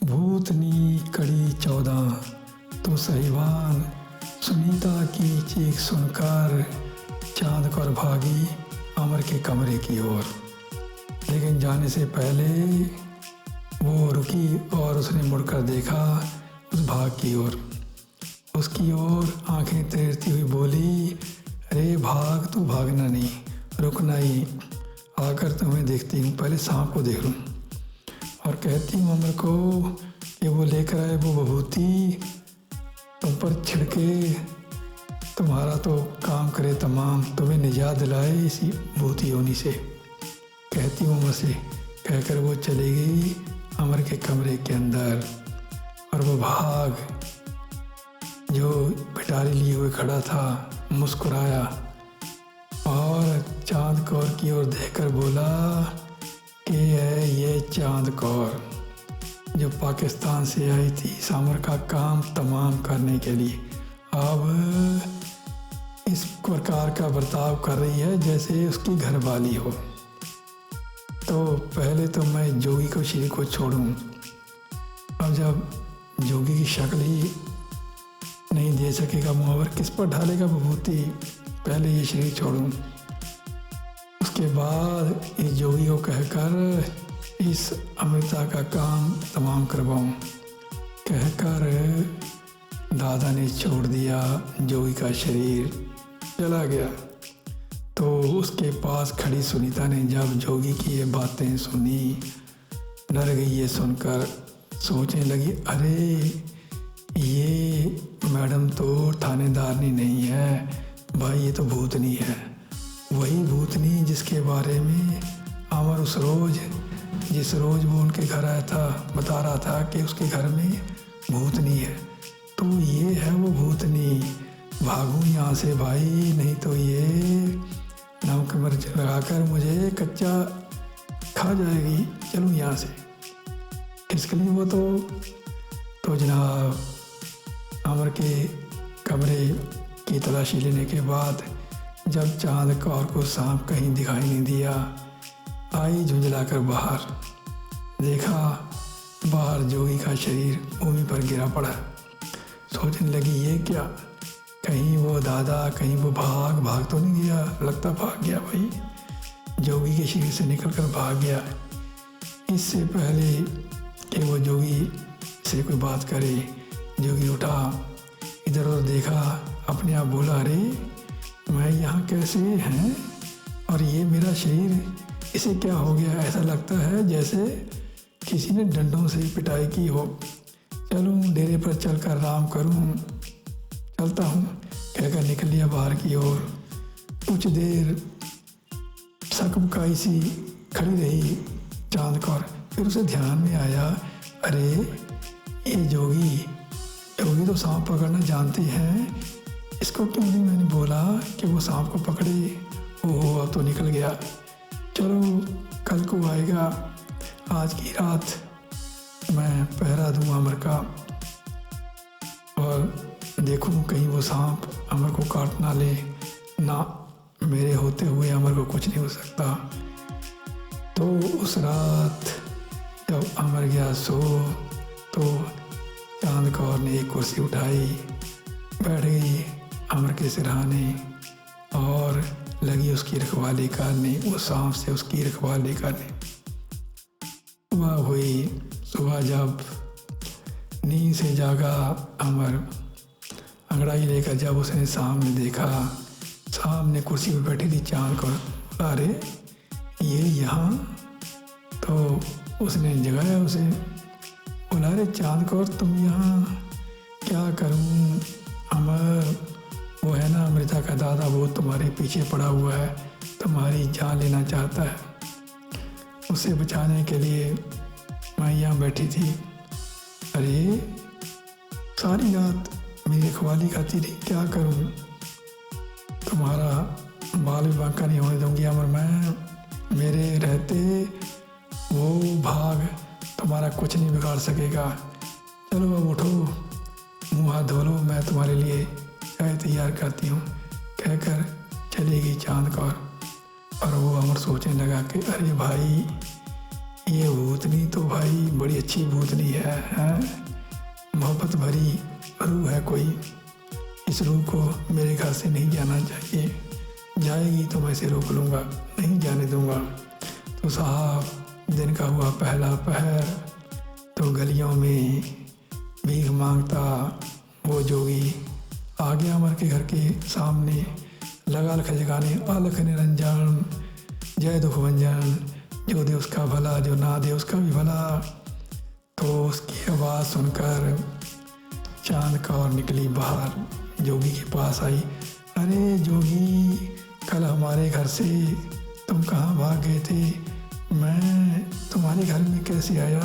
भूतनी कड़ी 14 तो सहीवान सुनीता की चीख सुनकर चांद कर भागी अमर के कमरे की ओर। लेकिन जाने से पहले वो रुकी और उसने मुड़कर देखा उस भाग की ओर। उसकी ओर आंखें तैरती हुई बोली, अरे भाग, तू भागना नहीं, रुकना ही, आकर तुम्हें देखती हूँ, पहले सांप को देख लूँ। और कहती हूँ अमर को कि वो लेकर आए वो विभूति तुम पर छिड़के, तुम्हारा तो काम करे तमाम, तुम्हें निजात दिलाए इसी भूती होनी से। कहती हूँ अमर से, कहकर वो चली गई अमर के कमरे के अंदर। और वो भाग जो पिटारी लिए हुए खड़ा था मुस्कुराया और चांद कौर की ओर देखकर बोला कि है ये चांद कौर जो पाकिस्तान से आई थी सामर का काम तमाम करने के लिए, अब इस प्रकार का बर्ताव कर रही है जैसे उसकी घरवाली हो। तो पहले तो मैं जोगी को श्री को छोड़ूं, अब जब जोगी की शक्ल ही नहीं दे सकेगा मुहावर किस पर ढालेगा विभूति, पहले ये शरीर छोड़ूं, उसके बाद इस जोगी को कहकर इस अमृता का काम तमाम करवाऊं। कहकर दादा ने छोड़ दिया जोगी का शरीर, चला गया। तो उसके पास खड़ी सुनीता ने जब जोगी की ये बातें सुनी, डर गई ये सुनकर, सोचने लगी, अरे ये मैडम तो थानेदारनी नहीं है भाई, ये तो भूतनी है, वही भूतनी जिसके बारे में अमर उस रोज़ जिस रोज़ वो उनके घर आया था बता रहा था कि उसके घर में भूतनी है। तो ये है वो भूतनी, भागूं यहाँ से भाई, नहीं तो ये नमक मिर्च लगाकर मुझे कच्चा खा जाएगी, चलूँ यहाँ से। इसके लिए वो तो जनाब अमर के कमरे की तलाशी लेने के बाद जब चांद कौर को सांप कहीं दिखाई नहीं दिया, आई झुंझलाकर बाहर, देखा बाहर जोगी का शरीर भूमि पर गिरा पड़ा। सोचने लगी ये क्या, कहीं वो दादा, कहीं वो भाग तो नहीं गया, लगता भाग गया भाई, जोगी के शरीर से निकलकर भाग गया। इससे पहले कि वो जोगी से कोई बात करे, जोगी उठा, इधर उधर देखा, अपने आप बोला, अरे मैं यहाँ कैसे हैं और ये मेरा शरीर, इसे क्या हो गया, ऐसा लगता है जैसे किसी ने डंडों से पिटाई की हो, चलूँ डेरे पर चलकर आराम करूँ, चलता हूँ, कहकर निकल लिया बाहर की ओर। कुछ देर सकबकाई सी खड़ी रही चांद कौर, फिर उसे ध्यान में आया, अरे ये जोगी तो सांप पकड़ना जानते हैं, इसको क्यों नहीं मैंने बोला कि वो सांप को पकड़े। ओहो, अब तो निकल गया, चलो कल को आएगा, आज की रात मैं पहरा दूँ अमर का और देखूँ कहीं वो सांप अमर को काट ना ले, ना मेरे होते हुए अमर को कुछ नहीं हो सकता। तो उस रात जब अमर गया सो, तो चांद कौर ने एक कुर्सी उठाई, बैठ गई अमर के सिरहाने और लगी उसकी रखवाली करने, वो सांप से उसकी रखवाली करने। सुबह हुई, सुबह जब नींद से जागा अमर, अंगड़ाई लेकर जब उसने सामने देखा, सामने कुर्सी पर बैठी थी चांद कौर, बोला, अरे ये यहाँ, तो उसने जगाया उसे, बोला, अरे चांद कौर तुम यहाँ क्या करूँ, अमर वो है ना अमृता का दादा, वो तुम्हारे पीछे पड़ा हुआ है, तुम्हारी जान लेना चाहता है, उसे बचाने के लिए मैं यहाँ बैठी थी। अरे सारी रात मेरी रखवाली करती थी, क्या करूँ, तुम्हारा बाल भी बांका नहीं होने दूँगी अमर मैं, मेरे रहते वो भाग तुम्हारा कुछ नहीं बिगाड़ सकेगा, चलो अब उठो, मुँह हाथ धो लो, मैं तुम्हारे लिए चाय तैयार करती हूँ, कहकर चली गई चांद कौर। और वो अमर सोचने लगा कि अरे भाई ये भूतनी तो भाई बड़ी अच्छी भूतनी है? मोहब्बत भरी रूह है कोई, इस रूह को मेरे घर से नहीं जाना चाहिए, जाएगी तो मैं इसे रोक लूँगा, नहीं जाने दूँगा। तो साहब दिन का हुआ पहला पहर, तो गलियों में भीख मांगता वो जोगी आ गया अमर के घर के सामने, लगा अलख जगाने अलख निरंजन, जय दुख भंजन, जो दे उसका भला, जो ना दे उसका भी भला। तो उसकी आवाज़ सुनकर चांद कौर निकली बाहर, जोगी के पास आई। अरे जोगी, कल हमारे घर से तुम कहाँ भाग गए थे? मैं तुम्हारे घर में कैसे आया?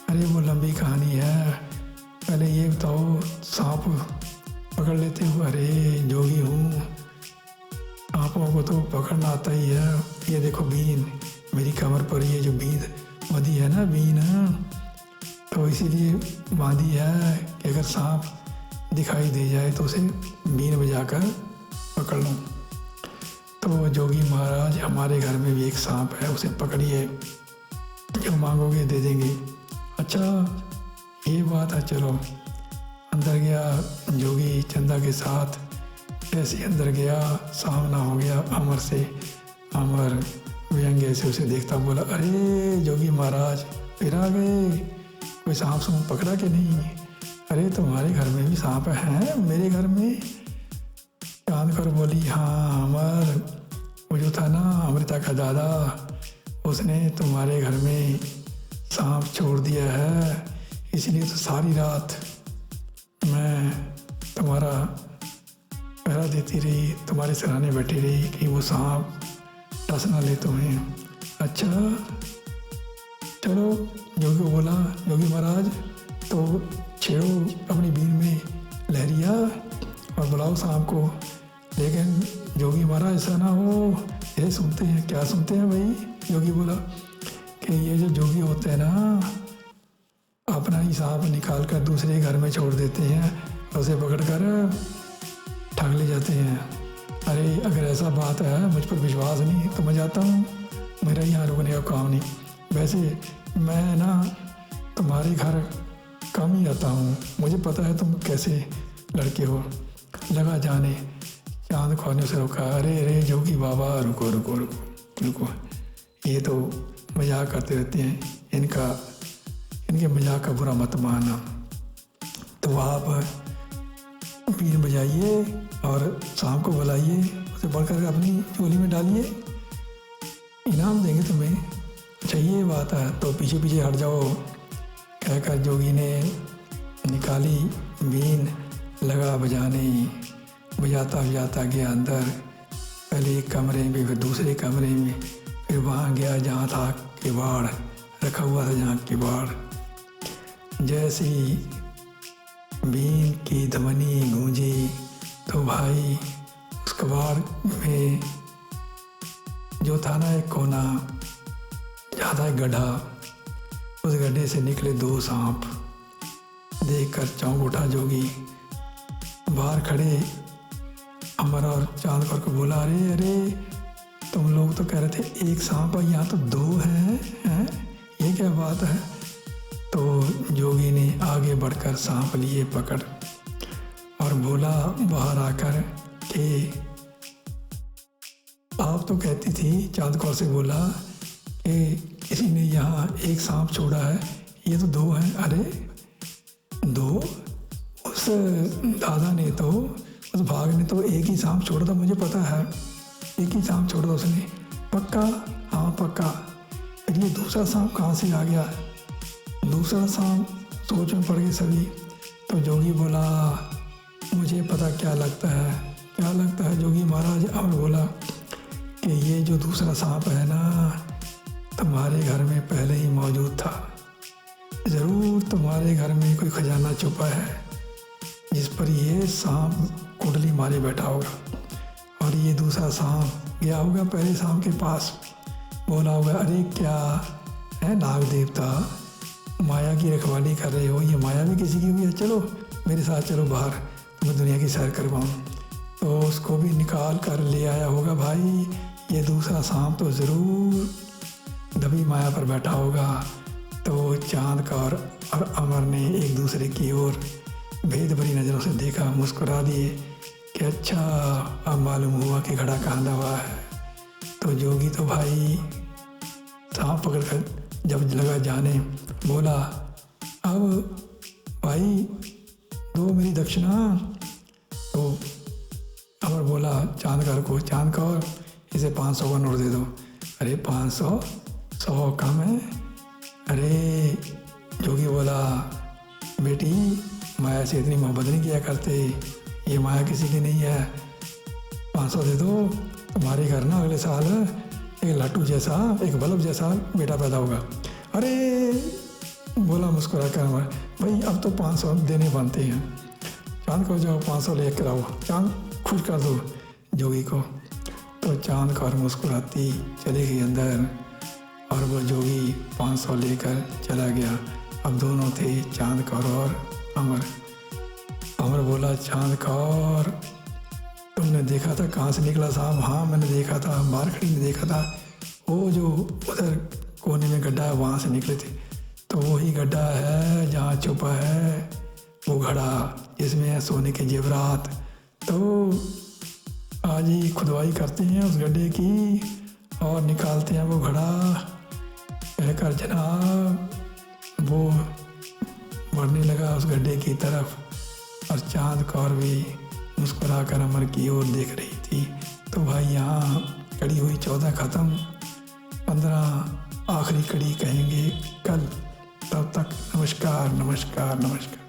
अरे वो लंबी कहानी है, पहले ये बताओ सांप पकड़ लेते हो? अरे जोगी हूँ, सांपों को तो पकड़ना आता ही है। ये देखो बीन मेरी कमर पर, ये जो बीन बंधी है ना, बीन है, तो इसीलिए बांधी है कि अगर सांप दिखाई दे जाए तो उसे बीन बजाकर पकड़ लूँ। तो जोगी महाराज, हमारे घर में भी एक सांप है, उसे पकड़िए, जो मांगोगे दे देंगे। अच्छा ये बात है, चलो। अंदर गया जोगी चंदा के साथ, जैसे अंदर गया सामना हो गया अमर से। अमर व्यंग्य से उसे देखता बोला, अरे जोगी महाराज फिर आ गए, कोई सांप सूप पकड़ा कि नहीं? अरे तुम्हारे घर में भी सांप हैं? मेरे घर में? चांद कर बोली, हाँ अमर, वो जो था ना अमृता का दादा, उसने तुम्हारे घर में सांप छोड़ दिया है, इसलिए तो सारी रात मैं तुम्हारा पहरा देती रही, तुम्हारे सराहने बैठी रही कि वो सांप टस ना ले तुम्हें। अच्छा चलो, जोगी बोला, जोगी महाराज तो छेड़ो अपनी बीन में लहरिया और बुलाओ सांप को। लेकिन जोगी महाराज ऐसा ना हो, ये सुनते हैं। क्या सुनते हैं भाई? जोगी बोला कि ये जो जोगी होते हैं ना, अपना ही सांप निकाल कर दूसरे घर में छोड़ देते हैं और उसे पकड़ कर ठग ले जाते हैं। अरे अगर ऐसा बात है, मुझ पर विश्वास नहीं तो मैं जाता हूँ, मेरा यहाँ रुकने का काम नहीं। वैसे मैं ना तुम्हारे घर कम ही आता हूँ, मुझे पता है तुम कैसे लड़के हो। लगा जाने, चांद खोने से रोका। अरे अरे जोगी बाबा, रुको रुको रुको रुको, ये तो मजाक करते रहते हैं, इनके मजाक का बुरा मत मानना। तो आप बीन बजाइए और शाम को बुलाइए, उसे बढ़कर अपनी चोली में डालिए, इनाम देंगे तुम्हें। अच्छा ये बात है, तो पीछे पीछे हट जाओ, कहकर जोगी ने निकाली बीन, लगा बजाने, बजाता बजाता गया अंदर, पहले एक कमरे में, फिर दूसरे कमरे में, फिर वहाँ गया जहाँ था किवाड़ रखा हुआ था, जहाँ किवाड़। जैसी बीन की ध्वनि गूंजी तो भाई उस कबाड़ में जो था ना एक कोना, जहाँ था एक गड्ढा, उस गड्ढे से निकले दो सांप। देखकर चौंक उठा जोगी, बाहर खड़े अमर और चांद को बोला, अरे अरे तुम लोग तो कह रहे थे एक सांप है, यहाँ तो दो हैं? ये क्या बात है? तो जोगी ने आगे बढ़कर सांप लिए पकड़ और बोला बाहर आकर कि आप तो कहती थी, चांद कौर से बोला कि किसी ने यहाँ एक सांप छोड़ा है, ये तो दो हैं। अरे दो? उस दादा ने तो, उस भाग ने तो एक ही सांप छोड़ा था, मुझे पता है, एक ही सांप छोड़ा था उसने। पक्का? हाँ पक्का। फिर ये दूसरा सांप कहाँ से आ गया? दूसरा सांप सोच में पड़ गए सभी। तो जोगी बोला, मुझे पता क्या लगता है। क्या लगता है जोगी महाराज? अमर बोला कि ये जो दूसरा सांप है ना, तुम्हारे घर में पहले ही मौजूद था। ज़रूर तुम्हारे घर में कोई खजाना छुपा है जिस पर ये सांप कुंडली मारे बैठा होगा, और ये दूसरा सांप गया होगा पहले सांप के पास, बोला होगा, अरे क्या है नाग देवता, माया की रखवाली कर रहे हो, ये माया भी किसी की हुई है, चलो मेरे साथ चलो बाहर, तुम्हें दुनिया की सैर करवाऊँ। तो उसको भी निकाल कर ले आया होगा भाई। ये दूसरा सांप तो ज़रूर दबी माया पर बैठा होगा। तो चांद का और अमर ने एक दूसरे की ओर भेद भरी नज़रों से देखा, मुस्कुरा दिए कि अच्छा अब मालूम हुआ कि घड़ा कहाँ दबा है। तो जोगी तो भाई सांप पकड़ कर जब लगा जाने, बोला अब भाई दो मेरी दक्षिणा। तो अमर बोला चांदकार को, चांदकार इसे 500 का नोट दे दो। अरे 500? 100 कम है। अरे जोगी बोला बेटी माया से इतनी मोहब्बत नहीं किया करते, ये माया किसी की नहीं है, 500 दे दो। तुम्हारे घर ना अगले साल एक लाटू जैसा, एक बल्ब जैसा बेटा पैदा होगा। अरे बोला मुस्कुरा कर अमर, भाई अब तो 500 देने बनते हैं। चांद को जाओ 500 ले कर आओ, चांद खुश कर दो जोगी को। तो चांद कौर मुस्कुराती चली गई अंदर और वो जोगी 500 लेकर चला गया। अब दोनों थे चांद कौर और अमर। अमर बोला चांद कौर तुमने देखा था कहाँ से निकला साहब? हाँ मैंने देखा था, बाहर खड़ी ने देखा था, वो जो उधर कोने में गड्ढा है वहाँ से निकले थे। तो वही गड्ढा है जहाँ छुपा है वो घड़ा जिसमें है सोने के जेवरात। तो आज ही खुदवाई करते हैं उस गड्ढे की और निकालते हैं वो घड़ा। कहकर जनाब वो बढ़ने लगा उस गड्ढे की तरफ और चांद कौर भी मुस्कुरा कर अमर की ओर देख रही थी। तो भाई यहाँ कड़ी हुई 14 ख़त्म, 15 आखिरी कड़ी कहेंगे कल। तब तक नमस्कार नमस्कार नमस्कार।